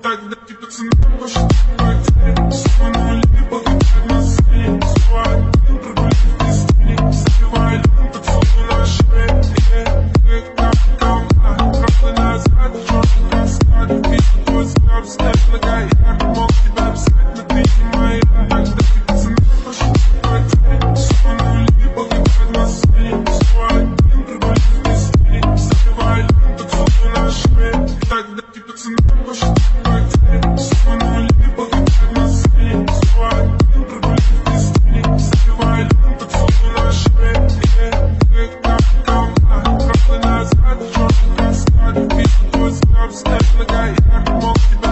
Тогда тебе цена пошла потерь. Снова на нули погибает на сцене. Снова прогулись в пустыне. Забивай льдом поцелуй на шее. Как комар, проплой назад, черный каскад. Вижу твой взгляд, взгляд нога. Я мог тебя писать, но ты не моя. Тогда тебе цена пошла потерь. Снова на нули погибает на сцене. Снова прогулись в пустыне. Забивай льдом поцелуй на шее. Тогда тебе цена пошла потерь. Снова на нули погибает на сцене. Снова прогулись в пустыне. Забивай льдом поцелуй на шее. Как комар, проплой назад, черный каскад. Вижу твой взгляд, взгляд нога. Я мог тебя